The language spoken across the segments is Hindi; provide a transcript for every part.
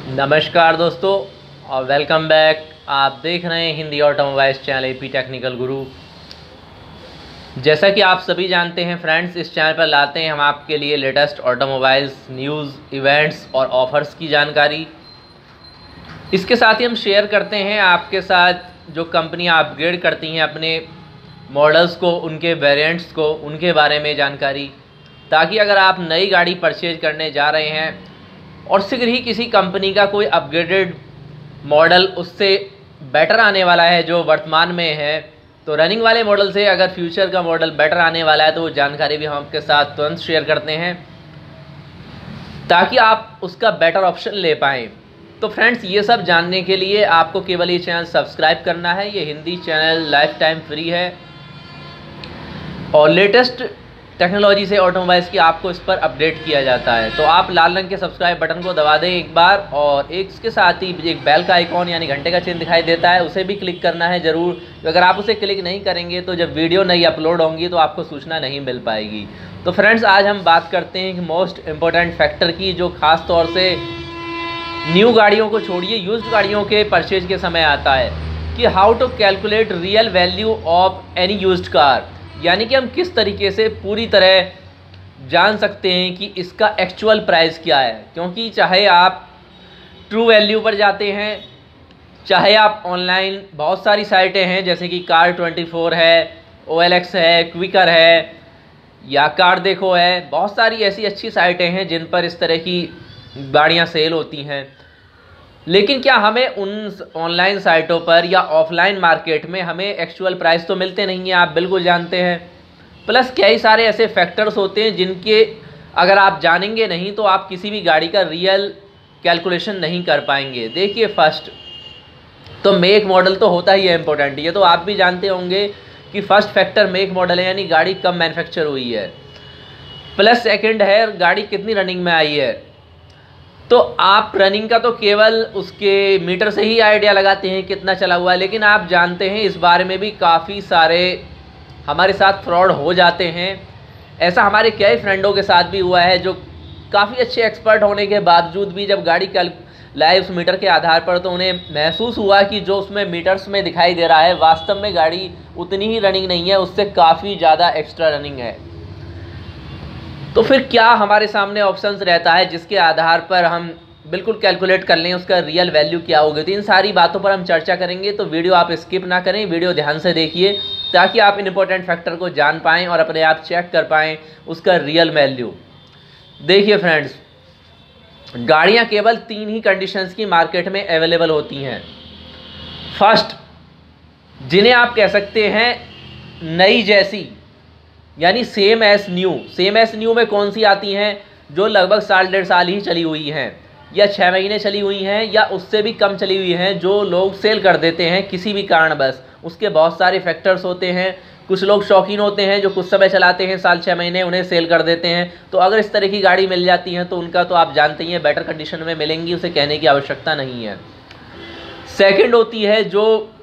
नमस्कार दोस्तों और वेलकम बैक। आप देख रहे हैं Hindi automobiles channel AP technical गुरु। जैसा कि आप सभी जानते हैं फ्रेंड्स, इस चैनल पर लाते हैं हम आपके लिए लेटेस्ट ऑटोमोबाइल्स न्यूज़, इवेंट्स और ऑफ़र्स की जानकारी। इसके साथ ही हम शेयर करते हैं आपके साथ जो कंपनियां अपग्रेड करती हैं अपने मॉडल्स को, उनके वेरिएंट्स को, उनके बारे में जानकारी, ताकि अगर आप नई गाड़ी परचेज करने जा रहे हैं और शीघ्र ही किसी कंपनी का कोई अपग्रेडेड मॉडल उससे बेटर आने वाला है जो वर्तमान में है, तो रनिंग वाले मॉडल से अगर फ्यूचर का मॉडल बेटर आने वाला है तो वो जानकारी भी हम आपके साथ तुरंत शेयर करते हैं ताकि आप उसका बेटर ऑप्शन ले पाएँ। तो फ्रेंड्स, ये सब जानने के लिए आपको केवल ये चैनल सब्सक्राइब करना है। ये Hindi channel life time free है और लेटेस्ट टेक्नोलॉजी से ऑटोमोबाइल्स की आपको इस पर अपडेट किया जाता है। तो आप लाल रंग के सब्सक्राइब बटन को दबा दें एक बार, और इसके साथ ही एक बेल का आइकॉन यानी घंटे का चिन्ह दिखाई देता है, उसे भी क्लिक करना है ज़रूर। तो अगर आप उसे क्लिक नहीं करेंगे तो जब वीडियो नई अपलोड होंगी तो आपको सूचना नहीं मिल पाएगी। तो फ्रेंड्स, आज हम बात करते हैं कि मोस्ट इम्पोर्टेंट फैक्टर की, जो ख़ास तौर से न्यू गाड़ियों को छोड़िए यूज्ड गाड़ियों के परचेज के समय आता है, कि how to calculate real value of any used car. यानी कि हम किस तरीके से पूरी तरह जान सकते हैं कि इसका एक्चुअल प्राइस क्या है। क्योंकि चाहे आप ट्रू वैल्यू पर जाते हैं, चाहे आप ऑनलाइन बहुत सारी साइटें हैं जैसे कि कार24 है, OLX है, क्विकर है या कार देखो है, बहुत सारी ऐसी अच्छी साइटें हैं जिन पर इस तरह की गाड़ियां सेल होती हैं। लेकिन क्या हमें उन ऑनलाइन साइटों पर या ऑफलाइन मार्केट में हमें एक्चुअल प्राइस तो मिलते नहीं हैं, आप बिल्कुल जानते हैं। प्लस कई सारे ऐसे फैक्टर्स होते हैं जिनके अगर आप जानेंगे नहीं तो आप किसी भी गाड़ी का रियल कैलकुलेशन नहीं कर पाएंगे। देखिए, फर्स्ट तो मेक मॉडल तो होता ही है इम्पोर्टेंट, ये तो आप भी जानते होंगे कि फर्स्ट फैक्टर मेक मॉडल है, यानी गाड़ी कब मैन्युफैक्चर हुई है। प्लस सेकेंड है गाड़ी कितनी रनिंग में आई है। तो आप रनिंग का तो केवल उसके मीटर से ही आइडिया लगाते हैं कितना चला हुआ है, लेकिन आप जानते हैं इस बारे में भी काफ़ी सारे हमारे साथ फ्रॉड हो जाते हैं। ऐसा हमारे कई फ्रेंडों के साथ भी हुआ है जो काफ़ी अच्छे एक्सपर्ट होने के बावजूद भी जब गाड़ी लाए उस मीटर के आधार पर, तो उन्हें महसूस हुआ कि जो उसमें मीटर्स में दिखाई दे रहा है वास्तव में गाड़ी उतनी ही रनिंग नहीं है, उससे काफ़ी ज़्यादा एक्स्ट्रा रनिंग है। तो फिर क्या हमारे सामने ऑप्शंस रहता है जिसके आधार पर हम बिल्कुल कैलकुलेट कर लें उसका रियल वैल्यू क्या होगी। तो इन सारी बातों पर हम चर्चा करेंगे, तो वीडियो आप स्किप ना करें, वीडियो ध्यान से देखिए ताकि आप इंपॉर्टेंट फैक्टर को जान पाएँ और अपने आप चेक कर पाएँ उसका रियल वैल्यू। देखिए फ्रेंड्स, गाड़ियाँ केवल 3 ही कंडीशंस की मार्केट में अवेलेबल होती हैं। फर्स्ट, जिन्हें आप कह सकते हैं नई जैसी, यानी same S new. Same S new में कौन सी आती हैं? जो लगभग साल 1.5 साल ही चली हुई हैं, या 6 महीने चली हुई हैं, या उससे भी कम चली हुई हैं, जो लोग सेल कर देते हैं किसी भी कारणवश। उसके बहुत सारे फैक्टर्स होते हैं। कुछ लोग शौकीन होते हैं जो कुछ समय चलाते हैं, साल 6 महीने, उन्हें सेल कर देते हैं। तो अगर इस तरह की गाड़ी मिल जाती है तो उनका तो आप जानते ही हैं बेटर कंडीशन में मिलेंगी, उसे कहने की आवश्यकता नहीं है। सेकेंड होती है जो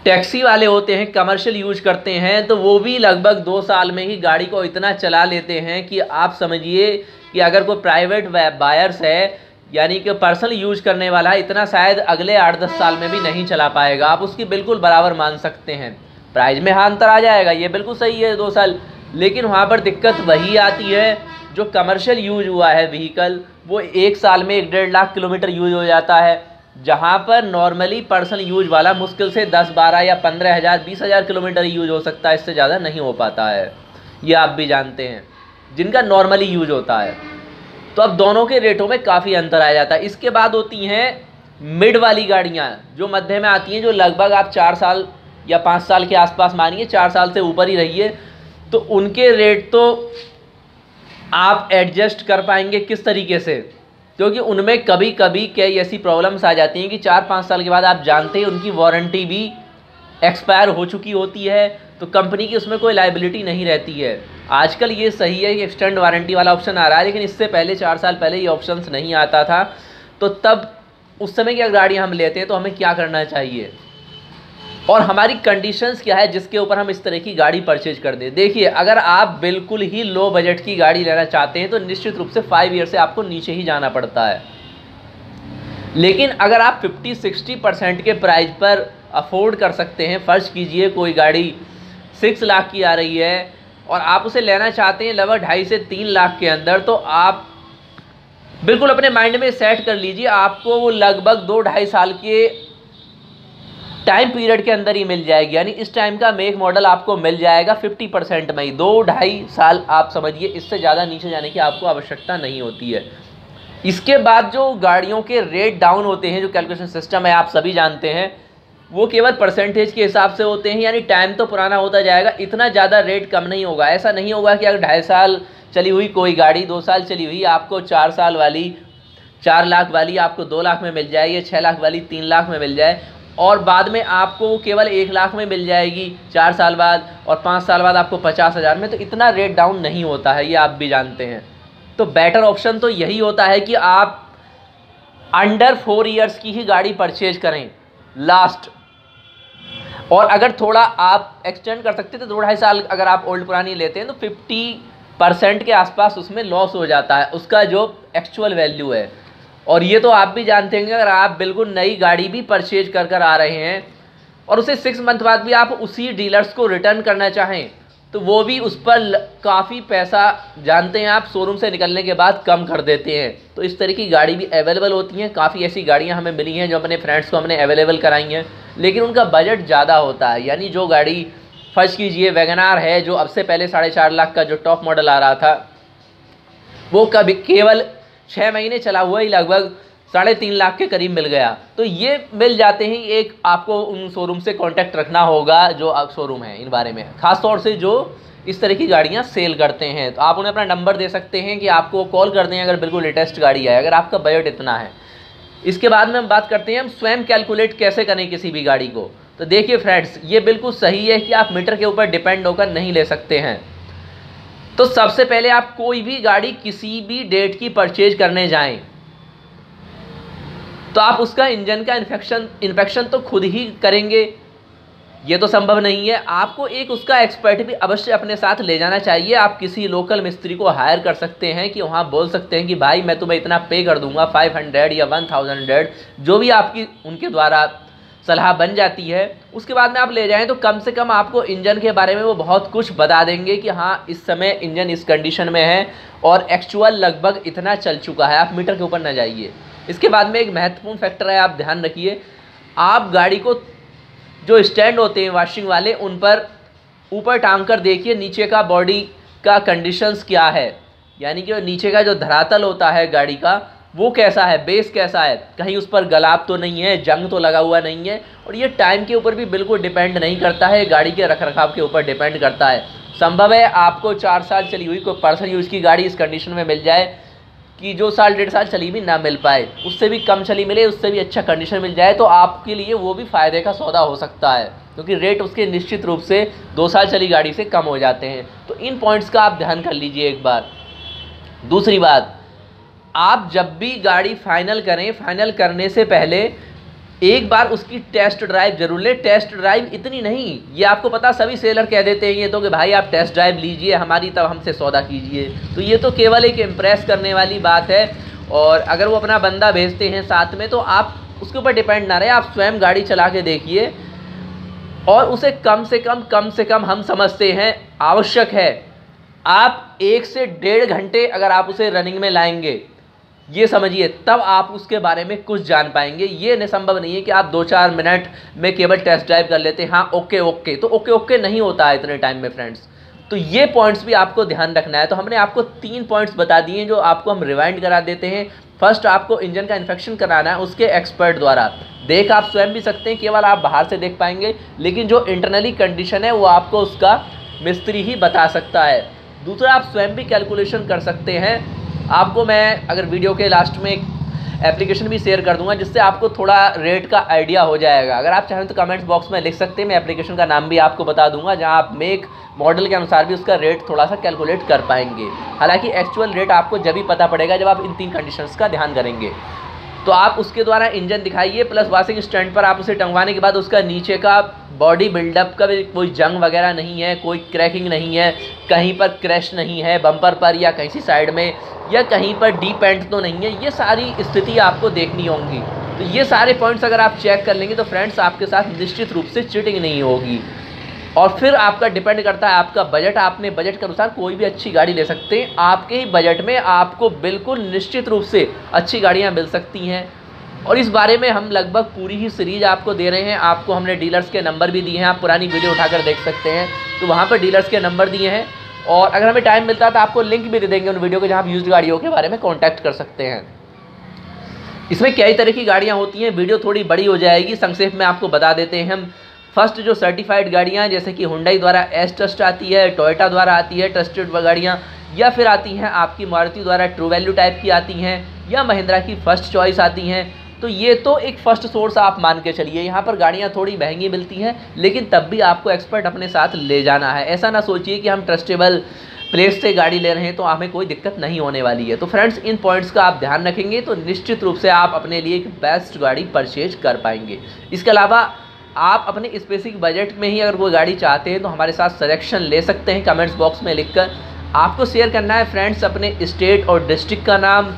टैक्सी वाले होते हैं, कमर्शियल यूज करते हैं, तो वो भी लगभग 2 साल में ही गाड़ी को इतना चला लेते हैं कि आप समझिए कि अगर कोई प्राइवेट बायर्स है, यानी कि पर्सनल यूज करने वाला है, इतना शायद अगले 8-10 साल में भी नहीं चला पाएगा। आप उसकी बिल्कुल बराबर मान सकते हैं। प्राइस में हाँ अंतर आ जाएगा, ये बिल्कुल सही है 2 साल, लेकिन वहाँ पर दिक्कत वही आती है जो कमर्शियल यूज हुआ है व्हीकल, वो 1 साल में 1-1.5 लाख किलोमीटर यूज हो जाता है, जहाँ पर नॉर्मली पर्सनल यूज वाला मुश्किल से 10-12 या 15,000-20,000 किलोमीटर यूज हो सकता है, इससे ज़्यादा नहीं हो पाता है। ये आप भी जानते हैं जिनका नॉर्मली यूज होता है। तो अब दोनों के रेटों में काफ़ी अंतर आ जाता है। इसके बाद होती हैं मिड वाली गाड़ियाँ जो मध्य में आती हैं, जो लगभग आप 4 साल या 5 साल के आसपास मानिए, 4 साल से ऊपर ही रहिए, तो उनके रेट तो आप एडजस्ट कर पाएंगे किस तरीके से, क्योंकि उनमें कभी कभी कई ऐसी प्रॉब्लम्स आ जाती हैं कि 4-5 साल के बाद आप जानते हैं उनकी वारंटी भी एक्सपायर हो चुकी होती है, तो कंपनी की उसमें कोई लायबिलिटी नहीं रहती है। आजकल ये सही है कि एक्सटेंड वारंटी वाला ऑप्शन आ रहा है, लेकिन इससे पहले 4 साल पहले ये ऑप्शंस नहीं आता था। तो तब उस समय की गाड़ियाँ हम लेते हैं तो हमें क्या करना चाहिए और हमारी कंडीशंस क्या है जिसके ऊपर हम इस तरह की गाड़ी परचेज कर दें। देखिए, अगर आप बिल्कुल ही लो बजट की गाड़ी लेना चाहते हैं तो निश्चित रूप से 5 ईयर से आपको नीचे ही जाना पड़ता है। लेकिन अगर आप 50-60% के प्राइस पर अफोर्ड कर सकते हैं, फ़र्ज कीजिए कोई गाड़ी 6 लाख की आ रही है और आप उसे लेना चाहते हैं लगभग 2.5 से 3 लाख के अंदर, तो आप बिल्कुल अपने माइंड में सेट कर लीजिए आपको वो लगभग 2-2.5 साल के टाइम पीरियड के अंदर ही मिल जाएगी। यानी इस टाइम का मेक मॉडल आपको मिल जाएगा 50% में ही। 2-2.5 साल आप समझिए, इससे ज़्यादा नीचे जाने की आपको आवश्यकता नहीं होती है। इसके बाद जो गाड़ियों के रेट डाउन होते हैं, जो कैलकुलेशन सिस्टम है आप सभी जानते हैं, वो केवल परसेंटेज के हिसाब से होते हैं। यानी टाइम तो पुराना होता जाएगा, इतना ज़्यादा रेट कम नहीं होगा। ऐसा नहीं होगा कि अगर 2.5 साल चली हुई कोई गाड़ी 2 साल चली हुई आपको 4 साल वाली 4 लाख वाली आपको 2 लाख में मिल जाए, या 6 लाख वाली 3 लाख में मिल जाए और बाद में आपको केवल 1 लाख में मिल जाएगी 4 साल बाद, और 5 साल बाद आपको 50,000 में। तो इतना रेट डाउन नहीं होता है, ये आप भी जानते हैं। तो बेटर ऑप्शन तो यही होता है कि आप अंडर 4 ईयर्स की ही गाड़ी परचेज करें लास्ट। और अगर थोड़ा आप एक्सटेंड कर सकते हैं तो 2-2.5 साल अगर आप ओल्ड पुरानी लेते हैं तो 50% के आसपास उसमें लॉस हो जाता है, उसका जो एक्चुअल वैल्यू है। और ये तो आप भी जानते हैं, अगर आप बिल्कुल नई गाड़ी भी परचेज कर आ रहे हैं और उसे 6 मंथ बाद भी आप उसी डीलर्स को रिटर्न करना चाहें तो वो भी उस पर काफ़ी पैसा, जानते हैं आप, शोरूम से निकलने के बाद कम कर देते हैं। तो इस तरह की गाड़ी भी अवेलेबल होती हैं। काफ़ी ऐसी गाड़ियां हमें मिली हैं जो अपने फ्रेंड्स को हमने अवेलेबल कराई हैं, लेकिन उनका बजट ज़्यादा होता है। यानी जो गाड़ी फर्ज कीजिए वैगनार है, जो अब से पहले 4.5 लाख का जो टॉप मॉडल आ रहा था, वो कभी केवल 6 महीने चला हुआ ही लगभग 3.5 लाख के करीब मिल गया। तो ये मिल जाते हैं। एक आपको उन शोरूम से कांटेक्ट रखना होगा जो शोरूम है इन बारे में, ख़ास तौर से जो इस तरह की गाड़ियां सेल करते हैं। तो आप उन्हें अपना नंबर दे सकते हैं कि आपको कॉल कर दें अगर बिल्कुल लेटेस्ट गाड़ी है, अगर आपका बजट इतना है। इसके बाद में हम बात करते हैं हम स्वयं कैलकुलेट कैसे करें किसी भी गाड़ी को। तो देखिए फ्रेंड्स, ये बिल्कुल सही है कि आप मीटर के ऊपर डिपेंड होकर नहीं ले सकते हैं। तो सबसे पहले आप कोई भी गाड़ी किसी भी डेट की परचेज करने जाएं तो आप उसका इंजन का इन्फेक्शन तो खुद ही करेंगे, ये तो संभव नहीं है। आपको एक उसका एक्सपर्ट भी अवश्य अपने साथ ले जाना चाहिए। आप किसी लोकल मिस्त्री को हायर कर सकते हैं कि वहाँ बोल सकते हैं कि भाई मैं तुम्हें इतना पे कर दूंगा, 500 या 1000, जो भी आपकी उनके द्वारा सलाह बन जाती है। उसके बाद में आप ले जाएं तो कम से कम आपको इंजन के बारे में वो बहुत कुछ बता देंगे कि हाँ इस समय इंजन इस कंडीशन में है और एक्चुअल लगभग इतना चल चुका है। आप मीटर के ऊपर ना जाइए। इसके बाद में एक महत्वपूर्ण फैक्टर है, आप ध्यान रखिए, आप गाड़ी को जो स्टैंड होते हैं वॉशिंग वाले, उन पर ऊपर टांग कर देखिए नीचे का बॉडी का कंडीशंस क्या है। यानी कि नीचे का जो धरातल होता है गाड़ी का वो कैसा है, बेस कैसा है, कहीं उस पर गलाब तो नहीं है, जंग तो लगा हुआ नहीं है। और ये टाइम के ऊपर भी बिल्कुल डिपेंड नहीं करता है, गाड़ी के रखरखाव के ऊपर डिपेंड करता है। संभव है आपको 4 साल चली हुई कोई पर्सनल यूज़ की गाड़ी इस कंडीशन में मिल जाए कि जो 1.5 साल चली भी ना मिल पाए, उससे भी कम चली मिले, उससे भी अच्छा कंडीशन मिल जाए, तो आपके लिए वो भी फ़ायदे का सौदा हो सकता है, क्योंकि रेट उसके निश्चित रूप से 2 साल चली गाड़ी से कम हो जाते हैं। तो इन पॉइंट्स का आप ध्यान कर लीजिए एक बार। दूसरी बात, आप जब भी गाड़ी फाइनल करें, फाइनल करने से पहले एक बार उसकी टेस्ट ड्राइव जरूर लें। टेस्ट ड्राइव इतनी नहीं, ये आपको पता सभी सेलर कह देते हैं ये तो कि भाई आप टेस्ट ड्राइव लीजिए हमारी, तब हमसे सौदा कीजिए। तो ये तो केवल एक इम्प्रेस करने वाली बात है। और अगर वो अपना बंदा भेजते हैं साथ में तो आप उसके ऊपर डिपेंड ना रहे, आप स्वयं गाड़ी चला के देखिए और उसे कम से कम हम समझते हैं आवश्यक है आप 1 से 1.5 घंटे अगर आप उसे रनिंग में लाएंगे, ये समझिए, तब आप उसके बारे में कुछ जान पाएंगे। ये संभव नहीं है कि आप 2-4 मिनट में केवल टेस्ट ड्राइव कर लेते हैं, हाँ ओके, तो ओके नहीं होता है इतने टाइम में फ्रेंड्स। तो ये पॉइंट्स भी आपको ध्यान रखना है। तो हमने आपको 3 पॉइंट्स बता दिए जो आपको हम रिवाइंड करा देते हैं। फर्स्ट, आपको इंजन का इन्फेक्शन कराना है उसके एक्सपर्ट द्वारा। देख आप स्वयं भी सकते हैं, केवल आप बाहर से देख पाएंगे, लेकिन जो इंटरनली कंडीशन है वो आपको उसका मिस्त्री ही बता सकता है। दूसरा, आप स्वयं भी कैलकुलेशन कर सकते हैं। आपको मैं अगर वीडियो के लास्ट में एक एप्लीकेशन भी शेयर कर दूंगा जिससे आपको थोड़ा रेट का आइडिया हो जाएगा। अगर आप चाहें तो कमेंट्स बॉक्स में लिख सकते हैं, मैं एप्लीकेशन का नाम भी आपको बता दूंगा, जहां आप मेक मॉडल के अनुसार भी उसका रेट थोड़ा सा कैलकुलेट कर पाएंगे। हालांकि एक्चुअल रेट आपको जब ही पता पड़ेगा जब आप इन 3 कंडीशंस का ध्यान करेंगे। तो आप उसके द्वारा इंजन दिखाइए, प्लस वॉशिंग स्टैंड पर आप उसे टंगवाने के बाद उसका नीचे का बॉडी बिल्डअप का भी कोई जंग वगैरह नहीं है, कोई क्रैकिंग नहीं है, कहीं पर क्रैश नहीं है बम्पर पर या कहीं सी साइड में, या कहीं पर डी पेंट तो नहीं है। ये सारी स्थिति आपको देखनी होंगी। तो ये सारे पॉइंट्स अगर आप चेक कर लेंगे तो फ्रेंड्स आपके साथ निश्चित रूप से चीटिंग नहीं होगी। और फिर आपका डिपेंड करता है आपका बजट, आपने बजट के अनुसार कोई भी अच्छी गाड़ी ले सकते हैं। आपके ही बजट में आपको बिल्कुल निश्चित रूप से अच्छी गाड़ियाँ मिल सकती हैं। और इस बारे में हम लगभग पूरी ही सीरीज आपको दे रहे हैं। आपको हमने डीलर्स के नंबर भी दिए हैं, आप पुरानी वीडियो उठाकर देख सकते हैं, तो वहाँ पर डीलर्स के नंबर दिए हैं। और अगर हमें टाइम मिलता है तो आपको लिंक भी दे देंगे उन वीडियो के, जहाँ आप यूज्ड गाड़ियों के बारे में कॉन्टैक्ट कर सकते हैं। इसमें कई तरह की गाड़ियाँ होती हैं, वीडियो थोड़ी बड़ी हो जाएगी, संक्षेप में आपको बता देते हैं हम। फर्स्ट जो सर्टिफाइड गाड़ियाँ जैसे कि हुंडई द्वारा एस ट्रस्ट आती है, टोयोटा द्वारा आती है ट्रस्टेड गाड़ियाँ, या फिर आती हैं आपकी मारुति द्वारा ट्रू वैल्यू टाइप की आती हैं, या महिंद्रा की फर्स्ट चॉइस आती हैं। तो ये तो एक फ़र्स्ट सोर्स आप मान के चलिए। यहाँ पर गाड़ियाँ थोड़ी महंगी मिलती हैं, लेकिन तब भी आपको एक्सपर्ट अपने साथ ले जाना है। ऐसा ना सोचिए कि हम ट्रस्टेबल प्लेस से गाड़ी ले रहे हैं तो हमें कोई दिक्कत नहीं होने वाली है। तो फ्रेंड्स इन पॉइंट्स का आप ध्यान रखेंगे तो निश्चित रूप से आप अपने लिए एक बेस्ट गाड़ी परचेज कर पाएंगे। इसके अलावा आप अपने स्पेसिफिक बजट में ही अगर कोई गाड़ी चाहते हैं तो हमारे साथ सजेशन ले सकते हैं कमेंट्स बॉक्स में लिखकर। आपको शेयर करना है फ्रेंड्स अपने स्टेट और डिस्ट्रिक्ट का नाम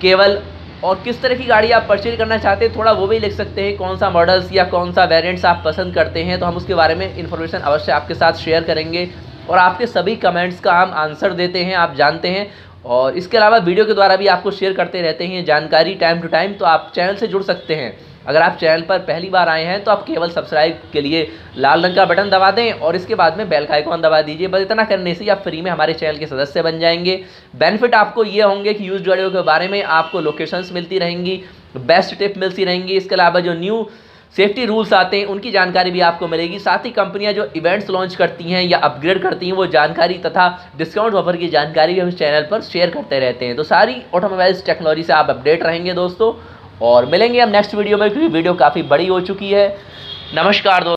केवल, और किस तरह की गाड़ी आप परचेज करना चाहते हैं थोड़ा वो भी लिख सकते हैं, कौन सा मॉडल्स या कौन सा वेरिएंट्स आप पसंद करते हैं, तो हम उसके बारे में इन्फॉर्मेशन अवश्य आपके साथ शेयर करेंगे। और आपके सभी कमेंट्स का हम आंसर देते हैं, आप जानते हैं। और इसके अलावा वीडियो के द्वारा भी आपको शेयर करते रहते हैं जानकारी टाइम टू टाइम। तो आप चैनल से जुड़ सकते हैं। अगर आप चैनल पर पहली बार आए हैं तो आप केवल सब्सक्राइब के लिए लाल रंग का बटन दबा दें और इसके बाद में बेल का आइकॉन दबा दीजिए। बस इतना करने से आप फ्री में हमारे चैनल के सदस्य बन जाएंगे। बेनिफिट आपको ये होंगे कि यूज्ड गाड़ियों के बारे में आपको लोकेशंस मिलती रहेंगी, बेस्ट टिप मिलती रहेंगी। इसके अलावा जो न्यू सेफ्टी रूल्स आते हैं उनकी जानकारी भी आपको मिलेगी। साथ ही कंपनियां जो इवेंट्स लॉन्च करती हैं या अपग्रेड करती हैं वो जानकारी तथा डिस्काउंट ऑफर की जानकारी भी हम चैनल पर शेयर करते रहते हैं। तो सारी ऑटोमोबाइल्स टेक्नोलॉजी से आप अपडेट रहेंगे दोस्तों। और मिलेंगे हम नेक्स्ट वीडियो में, क्योंकि वीडियो काफ़ी बड़ी हो चुकी है। नमस्कार दोस्तों।